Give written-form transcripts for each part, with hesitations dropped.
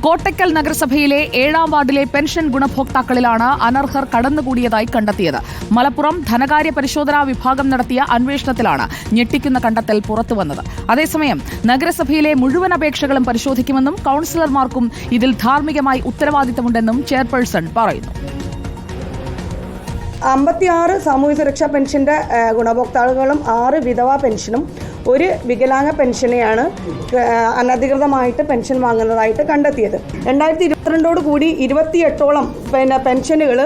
കോട്ടക്കൽ നഗരസഭയിലെ 7ാം വാർഡിലെ പെൻഷൻ ഗുണഭോക്താക്കളിലാണ് അനർഹർ കടന്നുകൂടിയതായി കണ്ടെത്തിയത്. മലപ്പുറം ധനകാര്യ പരിശോധനാ വിഭാഗം നടത്തിയ അന്വേഷണത്തിലാണ് ഞെട്ടിക്കുന്ന കണ്ടെത്തൽ പുറത്തുവന്നത്. അതേസമയം നഗരസഭയിലെ മുഴുവൻ അപേക്ഷകളും പരിശോധിക്കുമെന്നും കൌൺസിലർമാർക്കും ഇതിൽ ധാർമ്മികമായി ഉത്തരവാദിത്തമുണ്ടെന്നും ചെയർപേഴ്സൺ പറയുന്നു. 56 സാമൂഹ്യ സുരക്ഷാ പെൻഷൻ്റെ ഗുണഭോക്താക്കളും 6 വിധവാ പെൻഷനും 1 വികലാംഗ പെൻഷനെയാണ് അനധികൃതമായിട്ട് പെൻഷൻ വാങ്ങുന്നതായിട്ട് കണ്ടെത്തിയത്. 2022 കൂടി 28ഓളം പെൻഷനുകൾ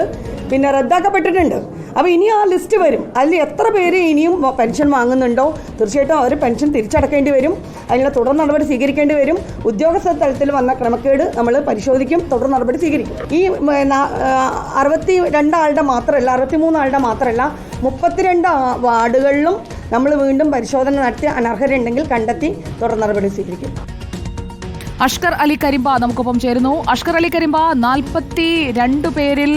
റദ്ദാക്കപ്പെട്ടിട്ടുണ്ട്. അപ്പോൾ ഇനി ആ ലിസ്റ്റ് വരും. അതിൽ എത്ര പേര് ഇനിയും പെൻഷൻ വാങ്ങുന്നുണ്ടോ തീർച്ചയായിട്ടും അവർ പെൻഷൻ തിരിച്ചടക്കേണ്ടി വരും. അതിനുള്ള തുടർ നടപടി സ്വീകരിക്കേണ്ടി വരും. ഉദ്യോഗസ്ഥ തലത്തിൽ വന്ന ക്രമക്കേട് നമ്മൾ പരിശോധിക്കും, തുടർ നടപടി സ്വീകരിക്കും. ഈ 62 ആളുടെ മാത്രമല്ല, 63 ആളുടെ മാത്രമല്ല, 32 വാർഡുകളിലും നമ്മൾ വീണ്ടും പരിശോധന നടത്തി അനർഹരുണ്ടെങ്കിൽ കണ്ടെത്തി തുടർ നടപടി സ്വീകരിക്കും. അഷ്കർ അലി കരിമ്പ നമുക്കൊപ്പം ചേരുന്നു. അഷ്കർ അലി കരിമ്പ, 42 പേരിൽ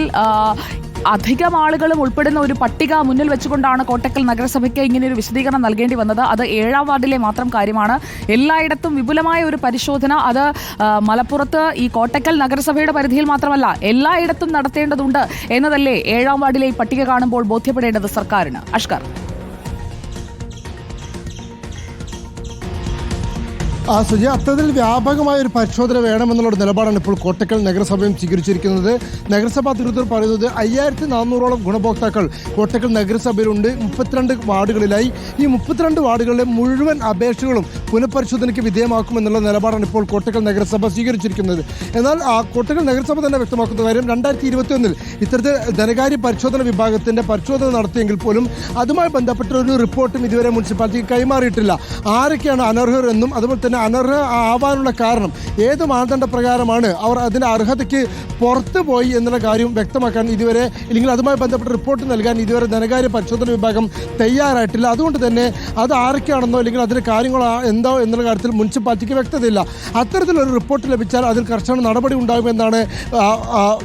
അധികം ആളുകളും ഉൾപ്പെടുന്ന ഒരു പട്ടിക മുന്നിൽ വെച്ചുകൊണ്ടാണ് കോട്ടക്കൽ നഗരസഭയ്ക്ക് ഇങ്ങനെയൊരു വിശദീകരണം നൽകേണ്ടി വന്നത്. അത് 7ാം വാർഡിലെ മാത്രം കാര്യമാണ്. എല്ലായിടത്തും വിപുലമായ ഒരു പരിശോധന അത് മലപ്പുറത്ത് ഈ കോട്ടക്കൽ നഗരസഭയുടെ പരിധിയിൽ മാത്രമല്ല എല്ലായിടത്തും നടത്തേണ്ടതുണ്ട് എന്നതല്ലേ 7ാം വാർഡിലെ ഈ പട്ടിക കാണുമ്പോൾ ബോധ്യപ്പെടേണ്ടത് സർക്കാരിന്? അഷ്കർ. സുജ, അത്തരത്തിൽ വ്യാപകമായ ഒരു പരിശോധന വേണമെന്നുള്ള നിലപാടാണ് ഇപ്പോൾ കോട്ടക്കൽ നഗരസഭയും സ്വീകരിച്ചിരിക്കുന്നത്. നഗരസഭാ അധികൃതർ പറയുന്നത് 5400ഓളം ഗുണഭോക്താക്കൾ കോട്ടക്കൽ നഗരസഭയിലുണ്ട്. 32 വാർഡുകളിലായി. ഈ 32 വാർഡുകളിലെ മുഴുവൻ അപേക്ഷകളും പുനഃപരിശോധനയ്ക്ക് വിധേയമാക്കുമെന്നുള്ള നിലപാടാണ് ഇപ്പോൾ കോട്ടക്കൽ നഗരസഭ സ്വീകരിച്ചിരിക്കുന്നത്. എന്നാൽ കോട്ടക്കൽ നഗരസഭ തന്നെ വ്യക്തമാക്കുന്ന കാര്യം 2021 ഇത്തരത്തിൽ ധനകാര്യ പരിശോധന വിഭാഗത്തിന്റെ പരിശോധന നടത്തിയെങ്കിൽ പോലും അതുമായി ബന്ധപ്പെട്ട ഒരു റിപ്പോർട്ടും ഇതുവരെ മുനിസിപ്പാലിറ്റിക്ക് കൈമാറിയിട്ടില്ല. ആരൊക്കെയാണ് അനർഹർ എന്നും അതുപോലെ തന്നെ അനർഹ ആവാനുള്ള കാരണം ഏത് മാനദണ്ഡ പ്രകാരമാണ് അവർ അതിൻ്റെ അർഹതയ്ക്ക് പുറത്തു പോയി എന്നുള്ള കാര്യം വ്യക്തമാക്കാൻ ഇതുവരെ, ഇല്ലെങ്കിൽ അതുമായി ബന്ധപ്പെട്ട റിപ്പോർട്ട് നൽകാൻ ഇതുവരെ ധനകാര്യ പരിശോധന വിഭാഗം തയ്യാറായിട്ടില്ല. അതുകൊണ്ട് തന്നെ അത് ആരൊക്കെയാണെന്നോ അല്ലെങ്കിൽ അതിൻ്റെ കാര്യങ്ങളോ എന്തോ എന്നുള്ള കാര്യത്തിൽ മുനിസിപ്പാലിറ്റിക്ക് വ്യക്തതയില്ല. അത്തരത്തിലൊരു റിപ്പോർട്ട് ലഭിച്ചാൽ അതിൽ കർശന നടപടി ഉണ്ടാകുമെന്നാണ്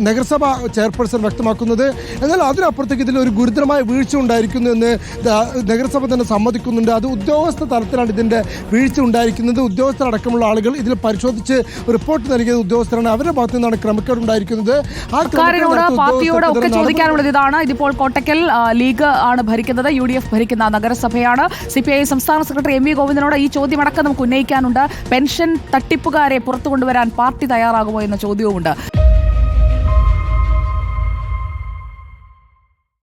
നഗരസഭ ചെയർപേഴ്സൺ വ്യക്തമാക്കുന്നത്. എന്നാൽ അതിനപ്പുറത്തേക്ക് ഇതിൽ ഒരു ഗുരുതരമായ വീഴ്ച ഉണ്ടായിരിക്കുന്നു എന്ന് നഗരസഭ തന്നെ സമ്മതിക്കുന്നുണ്ട്. അത് ഉദ്യോഗസ്ഥ തലത്തിലാണ് ഇതിൻ്റെ വീഴ്ച ഉണ്ടായിരിക്കുന്നത്. ഉദ്യോഗസ്ഥരടക്കമുള്ള ആളുകൾ ഇതിൽ പരിശോധിച്ച് റിപ്പോർട്ട് നൽകിയത് ഉദ്യോഗസ്ഥരാണ്. അവരുടെ ഭാഗത്തു നിന്നാണ് ക്രമക്കേട് ഉണ്ടായിരിക്കുന്നത്. പാർട്ടിയോട് ഒക്കെ ചോദിക്കാനുള്ളത് ഇതാണ്. ഇതിപ്പോൾ കോട്ടക്കൽ ലീഗ് ആണ് ഭരിക്കുന്നത്, UDF ഭരിക്കുന്ന നഗരസഭയാണ്. CPI സംസ്ഥാന സെക്രട്ടറി MV ഗോവിന്ദനോട് ഈ ചോദ്യമടക്കം നമുക്ക് ഉന്നയിക്കാനുണ്ട്. പെൻഷൻ തട്ടിപ്പുകാരെ പുറത്തു കൊണ്ടുവരാൻ പാർട്ടി തയ്യാറാകുമോ എന്ന ചോദ്യവുമുണ്ട്.